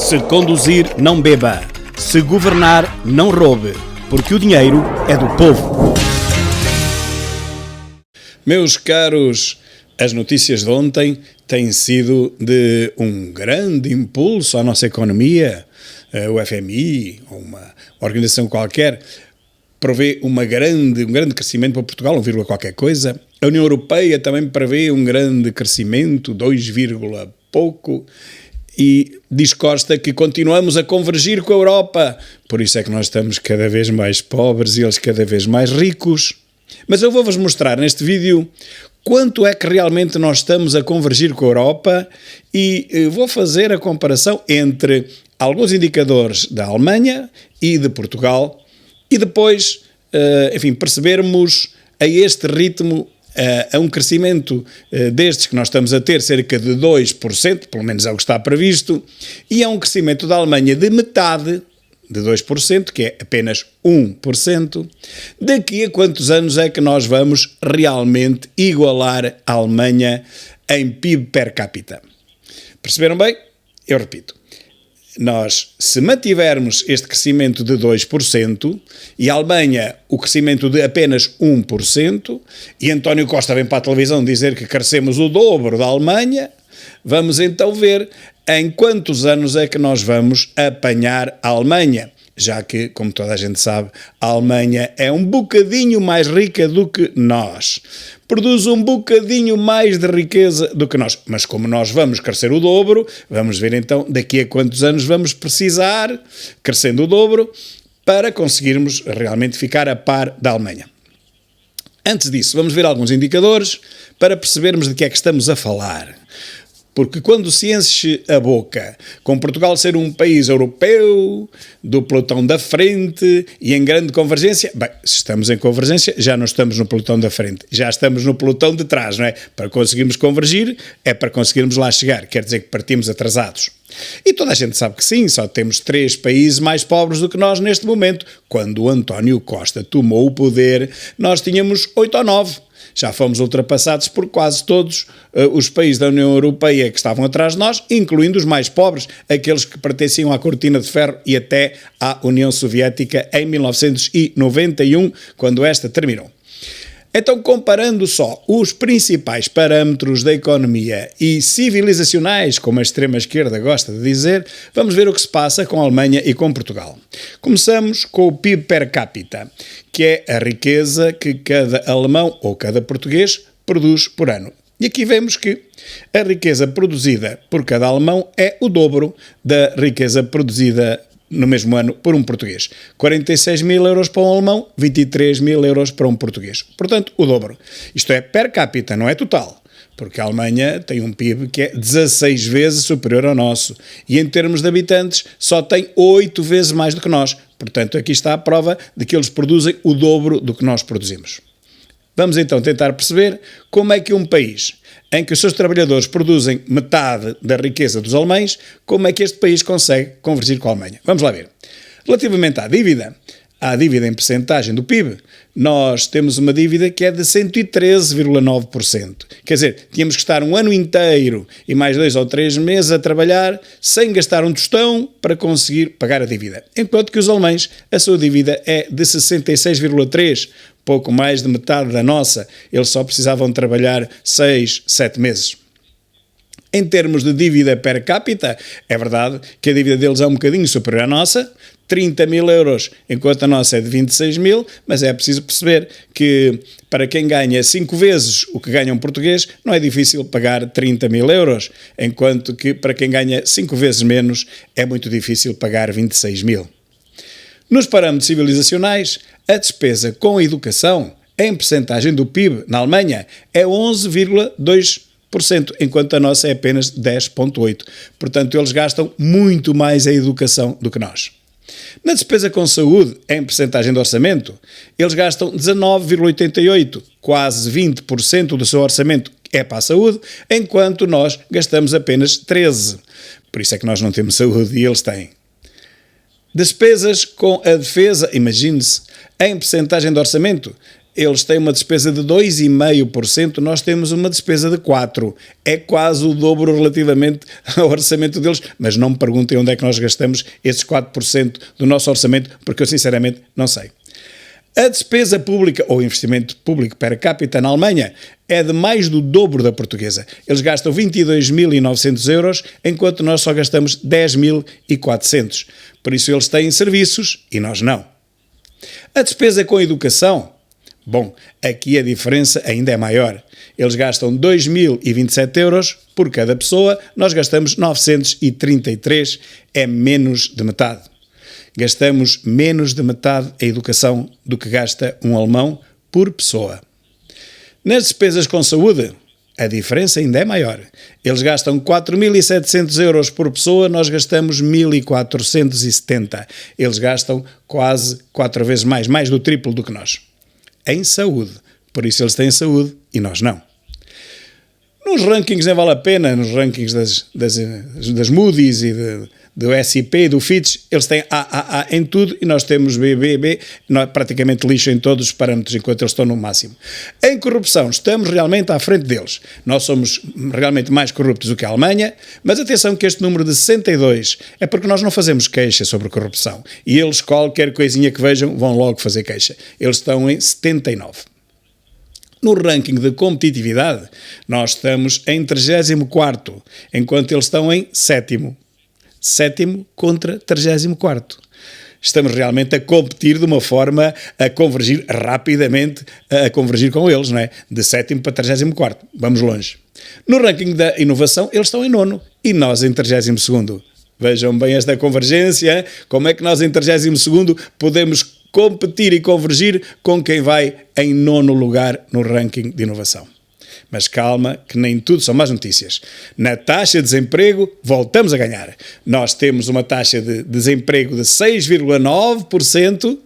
Se conduzir, não beba. Se governar, não roube, porque o dinheiro é do povo. Meus caros, as notícias de ontem têm sido de um grande impulso à nossa economia. O FMI, ou uma organização qualquer, prevê um grande crescimento para Portugal, 1, qualquer coisa. A União Europeia também prevê um grande crescimento, 2, pouco. E diz Costa que continuamos a convergir com a Europa. Por isso é que nós estamos cada vez mais pobres e eles cada vez mais ricos. Mas eu vou-vos mostrar neste vídeo quanto é que realmente nós estamos a convergir com a Europa e vou fazer a comparação entre alguns indicadores da Alemanha e de Portugal e depois, percebermos a este ritmo, a um crescimento destes que nós estamos a ter, cerca de 2%, pelo menos é o que está previsto, e a um crescimento da Alemanha de metade, de 2%, que é apenas 1%, daqui a quantos anos é que nós vamos realmente igualar a Alemanha em PIB per capita? Perceberam bem? Eu repito. Nós, se mantivermos este crescimento de 2% e a Alemanha o crescimento de apenas 1%, e António Costa vem para a televisão dizer que crescemos o dobro da Alemanha, vamos então ver em quantos anos é que nós vamos apanhar a Alemanha, já que, como toda a gente sabe, a Alemanha é um bocadinho mais rica do que nós. Produz um bocadinho mais de riqueza do que nós. Mas como nós vamos crescer o dobro, vamos ver então daqui a quantos anos vamos precisar, crescendo o dobro, para conseguirmos realmente ficar a par da Alemanha. Antes disso, vamos ver alguns indicadores para percebermos de que é que estamos a falar. Porque quando se enche a boca com Portugal ser um país europeu, do pelotão da frente e em grande convergência, bem, se estamos em convergência, já não estamos no pelotão da frente, já estamos no pelotão de trás, não é? Para conseguirmos convergir, é para conseguirmos lá chegar, quer dizer que partimos atrasados. E toda a gente sabe que sim, só temos 3 países mais pobres do que nós neste momento. Quando o António Costa tomou o poder, nós tínhamos 8 ou 9. Já fomos ultrapassados por quase todos os países da União Europeia que estavam atrás de nós, incluindo os mais pobres, aqueles que pertenciam à cortina de ferro e até à União Soviética em 1991, quando esta terminou. Então, comparando só os principais parâmetros da economia e civilizacionais, como a extrema-esquerda gosta de dizer, vamos ver o que se passa com a Alemanha e com Portugal. Começamos com o PIB per capita, que é a riqueza que cada alemão ou cada português produz por ano. E aqui vemos que a riqueza produzida por cada alemão é o dobro da riqueza produzida no mesmo ano por um português. 46.000 euros para um alemão, 23.000 euros para um português. Portanto, o dobro. Isto é per capita, não é total. Porque a Alemanha tem um PIB que é 16 vezes superior ao nosso. E em termos de habitantes, só tem 8 vezes mais do que nós. Portanto, aqui está a prova de que eles produzem o dobro do que nós produzimos. Vamos então tentar perceber como é que um país em que os seus trabalhadores produzem metade da riqueza dos alemães, como é que este país consegue convergir com a Alemanha. Vamos lá ver. Relativamente à dívida em percentagem do PIB, nós temos uma dívida que é de 113,9%. Quer dizer, tínhamos que estar um ano inteiro e mais 2 ou 3 meses a trabalhar sem gastar um tostão para conseguir pagar a dívida. Enquanto que os alemães, a sua dívida é de 66,3%. Pouco mais de metade da nossa, eles só precisavam trabalhar 6, 7 meses. Em termos de dívida per capita, é verdade que a dívida deles é um bocadinho superior à nossa, 30.000 euros, enquanto a nossa é de 26.000, mas é preciso perceber que para quem ganha 5 vezes o que ganha um português, não é difícil pagar 30.000 euros, enquanto que para quem ganha 5 vezes menos, é muito difícil pagar 26.000. Nos parâmetros civilizacionais, a despesa com a educação, em percentagem do PIB na Alemanha, é 11,2%, enquanto a nossa é apenas 10,8%. Portanto, eles gastam muito mais em educação do que nós. Na despesa com saúde, em percentagem de orçamento, eles gastam 19,88%, quase 20% do seu orçamento é para a saúde, enquanto nós gastamos apenas 13%. Por isso é que nós não temos saúde e eles têm. Despesas com a defesa, imagine-se, em percentagem de orçamento, eles têm uma despesa de 2,5%, nós temos uma despesa de 4%. É quase o dobro relativamente ao orçamento deles, mas não me perguntem onde é que nós gastamos esses 4% do nosso orçamento, porque eu sinceramente não sei. A despesa pública, ou investimento público per capita na Alemanha, é de mais do dobro da portuguesa. Eles gastam 22.900 euros, enquanto nós só gastamos 10.400. Por isso eles têm serviços e nós não. A despesa com a educação, bom, aqui a diferença ainda é maior. Eles gastam 2.027 euros por cada pessoa, nós gastamos 933, é menos de metade. Gastamos menos de metade a educação do que gasta um alemão por pessoa. Nas despesas com saúde, a diferença ainda é maior. Eles gastam 4.700 euros por pessoa, nós gastamos 1.470. Eles gastam quase 4 vezes mais do triplo do que nós. Em saúde. Por isso eles têm saúde e nós não. Nos rankings nem vale a pena, nos rankings das Moody's e do S&P e do Fitch, eles têm A em tudo e nós temos B, praticamente lixo em todos os parâmetros, enquanto eles estão no máximo. Em corrupção, estamos realmente à frente deles. Nós somos realmente mais corruptos do que a Alemanha, mas atenção que este número de 62 é porque nós não fazemos queixa sobre corrupção. E eles, qualquer coisinha que vejam, vão logo fazer queixa. Eles estão em 79. No ranking de competitividade, nós estamos em 34º, enquanto eles estão em 7º. 7º contra 34º. Estamos realmente a competir de uma forma a convergir rapidamente, a convergir com eles, não é? De 7º para 34º. Vamos longe. No ranking da inovação, eles estão em 9º e nós em 32º. Vejam bem esta convergência, como é que nós em 32º podemos competir e convergir com quem vai em 9º lugar no ranking de inovação. Mas calma, que nem tudo são más notícias. Na taxa de desemprego, voltamos a ganhar. Nós temos uma taxa de desemprego de 6,9%,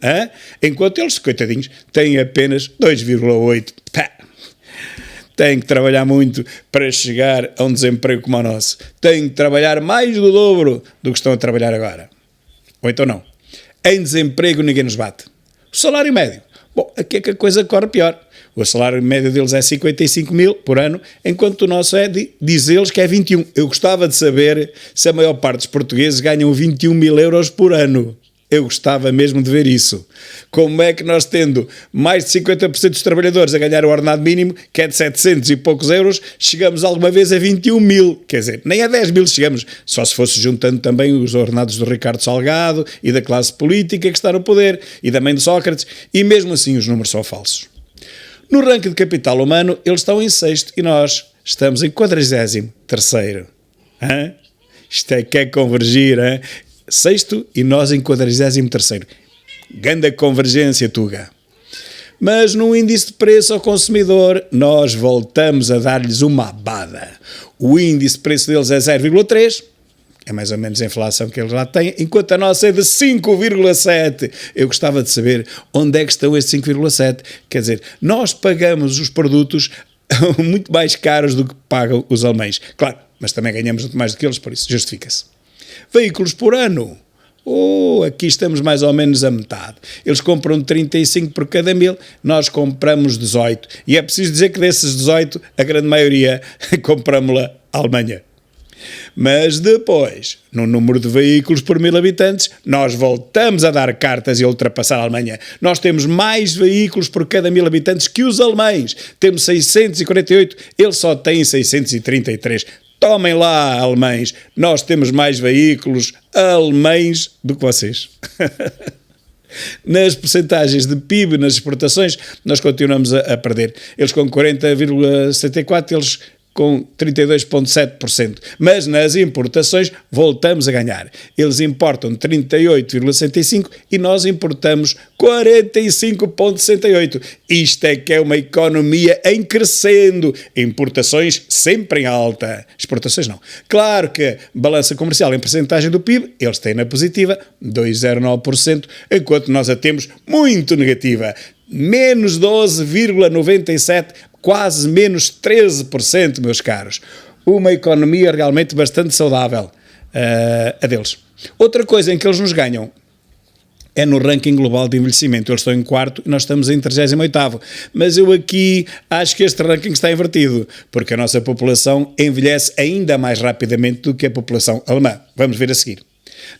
enquanto eles, coitadinhos, têm apenas 2,8%. Têm que trabalhar muito para chegar a um desemprego como o nosso. Têm que trabalhar mais do dobro do que estão a trabalhar agora. Ou então não. Em desemprego ninguém nos bate. O salário médio. Bom, aqui é que a coisa corre pior. O salário médio deles é 55 mil por ano, enquanto o nosso diz eles que é 21. Eu gostava de saber se a maior parte dos portugueses ganham 21 mil euros por ano. Eu gostava mesmo de ver isso. Como é que nós, tendo mais de 50% dos trabalhadores a ganhar o ordenado mínimo, que é de 700 e poucos euros, chegamos alguma vez a 21 mil? Quer dizer, nem a 10 mil chegamos, só se fosse juntando também os ordenados do Ricardo Salgado e da classe política que está no poder, e da mãe de Sócrates, e mesmo assim os números são falsos. No ranking de capital humano, eles estão em 6º e nós estamos em 43º. Isto é que é convergir, 6º e nós em 43º. Ganda convergência, Tuga. Mas no índice de preço ao consumidor, nós voltamos a dar-lhes uma abada. O índice de preço deles é 0,3%. É mais ou menos a inflação que eles lá têm, enquanto a nossa é de 5,7%. Eu gostava de saber onde é que estão esses 5,7%. Quer dizer, nós pagamos os produtos muito mais caros do que pagam os alemães. Claro, mas também ganhamos muito mais do que eles, por isso justifica-se. Veículos por ano. Aqui estamos mais ou menos a metade. Eles compram 35 por cada 1000, nós compramos 18. E é preciso dizer que desses 18, a grande maioria compramos-la à Alemanha. Mas depois, no número de veículos por 1000 habitantes, nós voltamos a dar cartas e a ultrapassar a Alemanha. Nós temos mais veículos por cada 1000 habitantes que os alemães. Temos 648, eles só têm 633. Tomem lá, alemães, nós temos mais veículos alemães do que vocês. Nas percentagens de PIB, nas exportações, nós continuamos a perder. Eles com 40,74%, eles com 32,7%. Mas nas importações voltamos a ganhar. Eles importam 38,65% e nós importamos 45,68%. Isto é que é uma economia em crescendo. Importações sempre em alta. Exportações não. Claro que balança comercial em percentagem do PIB, eles têm na positiva 2,09%, enquanto nós a temos muito negativa. Menos 12,97%, quase menos 13%, meus caros. Uma economia realmente bastante saudável, a deles. Outra coisa em que eles nos ganham, é no ranking global de envelhecimento. Eles estão em quarto e nós estamos em 38º. Mas eu aqui acho que este ranking está invertido, porque a nossa população envelhece ainda mais rapidamente do que a população alemã. Vamos ver a seguir.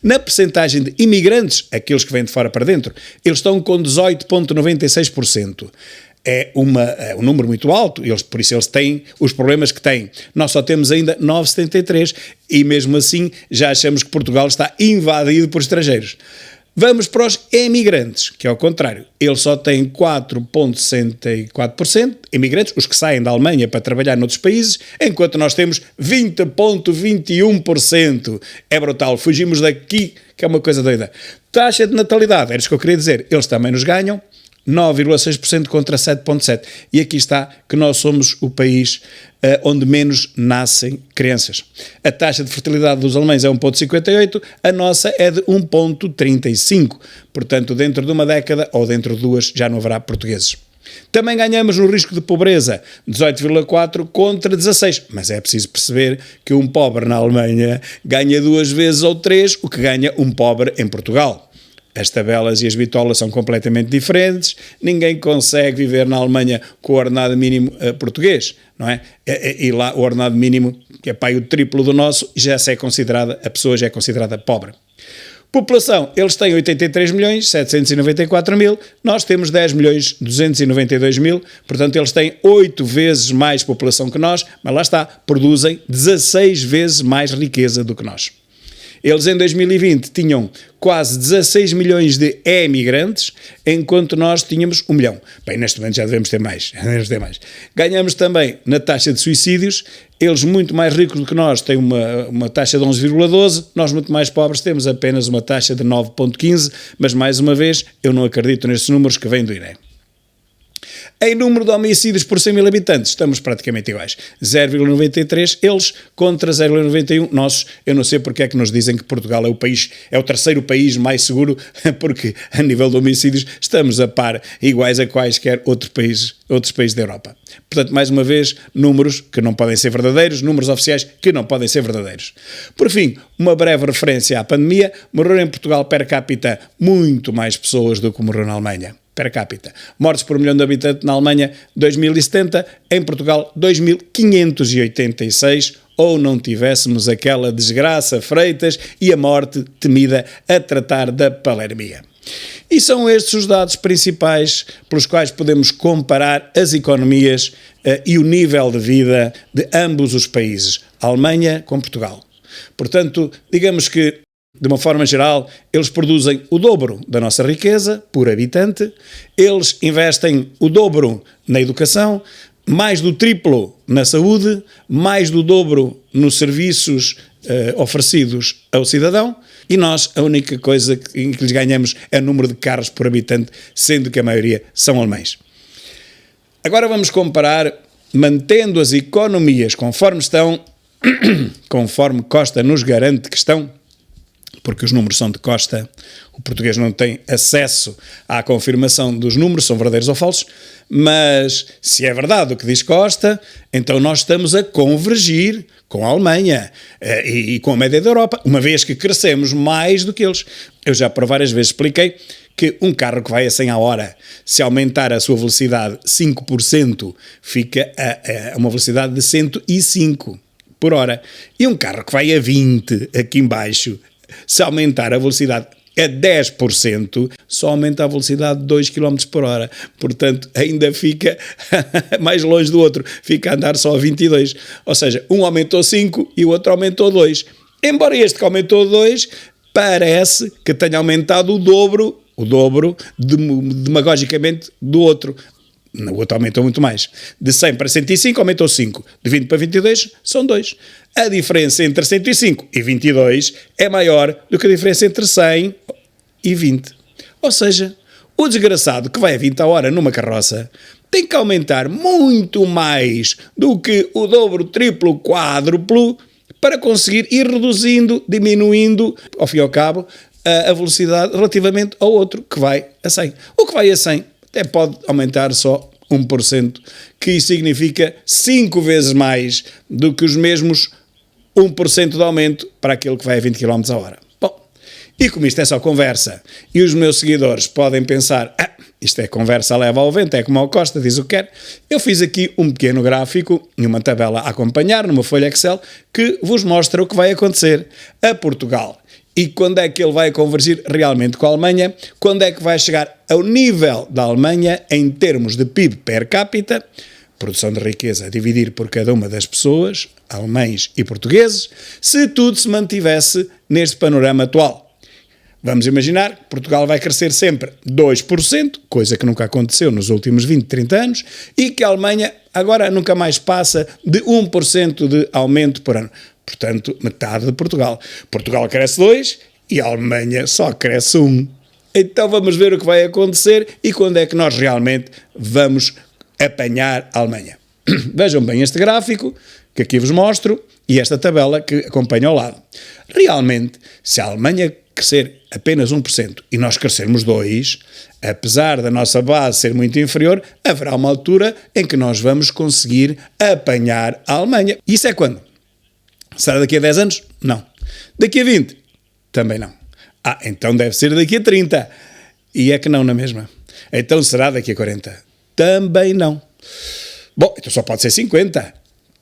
Na percentagem de imigrantes, aqueles que vêm de fora para dentro, eles estão com 18,96%. É um número muito alto, por isso eles têm os problemas que têm. Nós só temos ainda 9,73% e mesmo assim já achamos que Portugal está invadido por estrangeiros. Vamos para os emigrantes, que é o contrário. Eles só têm 4,64% imigrantes, os que saem da Alemanha para trabalhar noutros países, enquanto nós temos 20,21%. É brutal, fugimos daqui, que é uma coisa doida. Taxa de natalidade, era isso que eu queria dizer, eles também nos ganham, 9,6% contra 7,7%. E aqui está que nós somos o país onde menos nascem crianças. A taxa de fertilidade dos alemães é 1,58%, a nossa é de 1,35%. Portanto, dentro de uma década ou dentro de duas já não haverá portugueses. Também ganhamos no risco de pobreza, 18,4% contra 16%. Mas é preciso perceber que um pobre na Alemanha ganha 2 vezes ou 3 o que ganha um pobre em Portugal. As tabelas e as bitolas são completamente diferentes, ninguém consegue viver na Alemanha com o ordenado mínimo português, não é? E lá o ordenado mínimo, que é o triplo do nosso, a pessoa já é considerada pobre. População, eles têm 83.794.000, nós temos 10.292.000, portanto eles têm 8 vezes mais população que nós, mas lá está, produzem 16 vezes mais riqueza do que nós. Eles em 2020 tinham quase 16 milhões de emigrantes, enquanto nós tínhamos 1 milhão. Bem, neste momento já devemos ter mais. Ganhamos também na taxa de suicídios. Eles muito mais ricos do que nós têm uma taxa de 11,12, nós muito mais pobres temos apenas uma taxa de 9,15, mas mais uma vez eu não acredito nestes números que vêm do INE. Em número de homicídios por 100 mil habitantes, estamos praticamente iguais. 0,93 eles contra 0,91 nossos. Eu não sei porque é que nos dizem que Portugal é o terceiro país mais seguro, porque a nível de homicídios estamos a par, iguais a quaisquer outros países da Europa. Portanto, mais uma vez, números que não podem ser verdadeiros, números oficiais que não podem ser verdadeiros. Por fim, uma breve referência à pandemia. Morreram em Portugal per capita muito mais pessoas do que morreram na Alemanha. Per capita. Mortes por 1 milhão de habitantes na Alemanha, 2.070, em Portugal, 2.586, ou não tivéssemos aquela desgraça Freitas e a morte temida a tratar da palermia. E são estes os dados principais pelos quais podemos comparar as economias e o nível de vida de ambos os países, a Alemanha com Portugal. Portanto, digamos que de uma forma geral, eles produzem o dobro da nossa riqueza por habitante, eles investem o dobro na educação, mais do triplo na saúde, mais do dobro nos serviços oferecidos ao cidadão, e nós a única coisa em que lhes ganhamos é o número de carros por habitante, sendo que a maioria são alemães. Agora vamos comparar, mantendo as economias conforme estão, conforme Costa nos garante que estão, porque os números são de Costa, o português não tem acesso à confirmação dos números, são verdadeiros ou falsos, mas se é verdade o que diz Costa, então nós estamos a convergir com a Alemanha e com a média da Europa, uma vez que crescemos mais do que eles. Eu já por várias vezes expliquei que um carro que vai a 100 a hora, se aumentar a sua velocidade 5%, fica a uma velocidade de 105 por hora. E um carro que vai a 20 aqui em baixo, se aumentar a velocidade a 10%, só aumenta a velocidade de 2 km por hora. Portanto, ainda fica mais longe do outro. Fica a andar só a 22. Ou seja, um aumentou 5 e o outro aumentou 2. Embora este que aumentou 2, parece que tenha aumentado o dobro demagogicamente do outro. O outro aumentou muito mais. De 100 para 105 aumentou 5. De 20 para 22 são 2. A diferença entre 105 e 22 é maior do que a diferença entre 100 e 20. Ou seja, o desgraçado que vai a 20 a hora numa carroça tem que aumentar muito mais do que o dobro, triplo, quádruplo para conseguir ir reduzindo, diminuindo, ao fim e ao cabo, a velocidade relativamente ao outro que vai a 100. O que vai a 100 até pode aumentar só 1%, que isso significa 5 vezes mais do que os mesmos 1% de aumento para aquele que vai a 20 km a hora. Bom, E como isto é só conversa, e os meus seguidores podem pensar, isto é conversa, leva ao vento, é como ao Costa, diz o que quer, eu fiz aqui um pequeno gráfico e uma tabela a acompanhar numa folha Excel que vos mostra o que vai acontecer a Portugal. E quando é que ele vai convergir realmente com a Alemanha, quando é que vai chegar ao nível da Alemanha em termos de PIB per capita, produção de riqueza a dividir por cada uma das pessoas, alemães e portugueses, se tudo se mantivesse neste panorama atual. Vamos imaginar que Portugal vai crescer sempre 2%, coisa que nunca aconteceu nos últimos 20, 30 anos, e que a Alemanha agora nunca mais passa de 1% de aumento por ano. Portanto, metade de Portugal. Portugal cresce 2% e a Alemanha só cresce 1%. Então vamos ver o que vai acontecer e quando é que nós realmente vamos apanhar a Alemanha. Vejam bem este gráfico que aqui vos mostro e esta tabela que acompanha ao lado. Realmente, se a Alemanha crescer apenas 1% e nós crescermos 2%, apesar da nossa base ser muito inferior, haverá uma altura em que nós vamos conseguir apanhar a Alemanha. Isso é quando? Será daqui a 10 anos? Não. Daqui a 20? Também não. Então deve ser daqui a 30. E é que não na mesma. Então será daqui a 40? Também não. Bom, então só pode ser 50.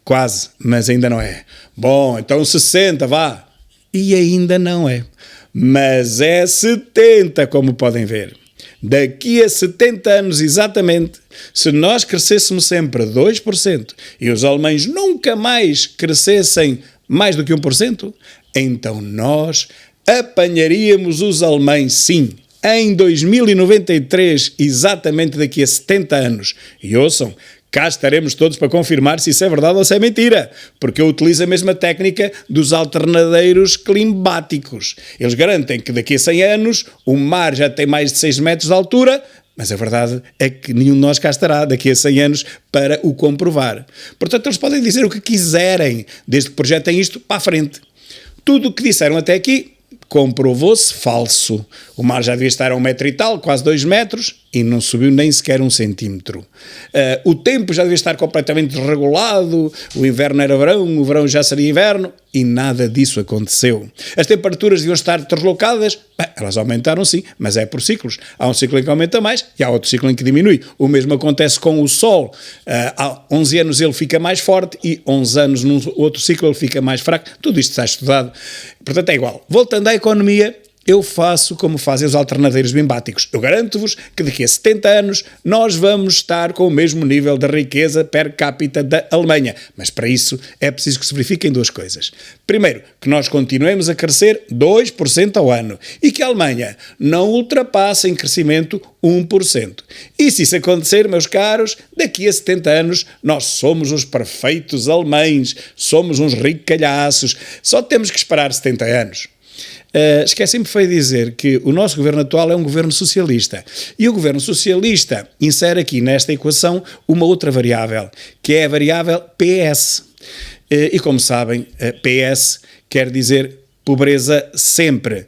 Quase, mas ainda não é. Bom, então 60, vá. E ainda não é. Mas é 70, como podem ver. Daqui a 70 anos exatamente, se nós crescêssemos sempre 2% e os alemães nunca mais crescessem mais do que 1%, então nós apanharíamos os alemães, sim, em 2093, exatamente daqui a 70 anos. E ouçam, cá estaremos todos para confirmar se isso é verdade ou se é mentira, porque eu utilizo a mesma técnica dos alternadeiros climáticos. Eles garantem que daqui a 100 anos o mar já tem mais de 6 metros de altura, mas a verdade é que nenhum de nós cá estará daqui a 100 anos para o comprovar. Portanto, eles podem dizer o que quiserem, desde que projetem isto para a frente. Tudo o que disseram até aqui comprovou-se falso. O mar já devia estar a 1 metro e tal, quase 2 metros, e não subiu nem sequer 1 centímetro. O tempo já devia estar completamente desregulado, o inverno era verão, o verão já seria inverno, e nada disso aconteceu. As temperaturas deviam estar deslocadas, elas aumentaram sim, mas é por ciclos. Há um ciclo em que aumenta mais e há outro ciclo em que diminui. O mesmo acontece com o Sol. Há 11 anos ele fica mais forte e 11 anos num outro ciclo ele fica mais fraco. Tudo isto está estudado. Portanto, é igual. Voltando à economia, eu faço como fazem os alternadeiros bimbáticos. Eu garanto-vos que daqui a 70 anos nós vamos estar com o mesmo nível de riqueza per capita da Alemanha. Mas para isso é preciso que se verifiquem duas coisas. Primeiro, que nós continuemos a crescer 2% ao ano e que a Alemanha não ultrapasse em crescimento 1%. E se isso acontecer, meus caros, daqui a 70 anos nós somos os perfeitos alemães, somos uns ricalhaços. Só temos que esperar 70 anos. Esqueci-me foi dizer que o nosso governo atual é um governo socialista e o governo socialista insere aqui nesta equação uma outra variável, que é a variável PS. E como sabem, PS quer dizer pobreza sempre.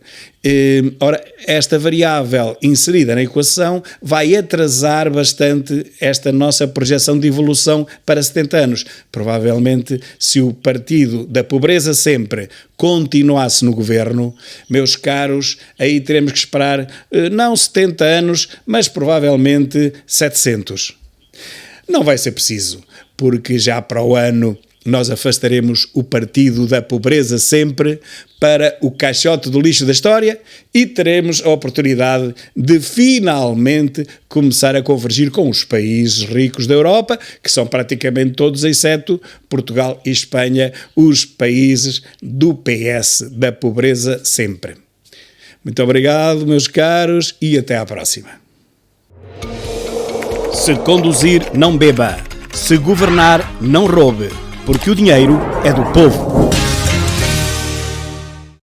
Ora, esta variável inserida na equação vai atrasar bastante esta nossa projeção de evolução para 70 anos. Provavelmente, se o partido da pobreza sempre continuasse no governo, meus caros, aí teremos que esperar não 70 anos, mas provavelmente 700. Não vai ser preciso, porque já para o ano nós afastaremos o partido da pobreza sempre para o caixote do lixo da história e teremos a oportunidade de finalmente começar a convergir com os países ricos da Europa, que são praticamente todos, exceto Portugal e Espanha, os países do PS, da pobreza sempre. Muito obrigado, meus caros, e até à próxima. Se conduzir, não beba. Se governar, não roube. Porque o dinheiro é do povo.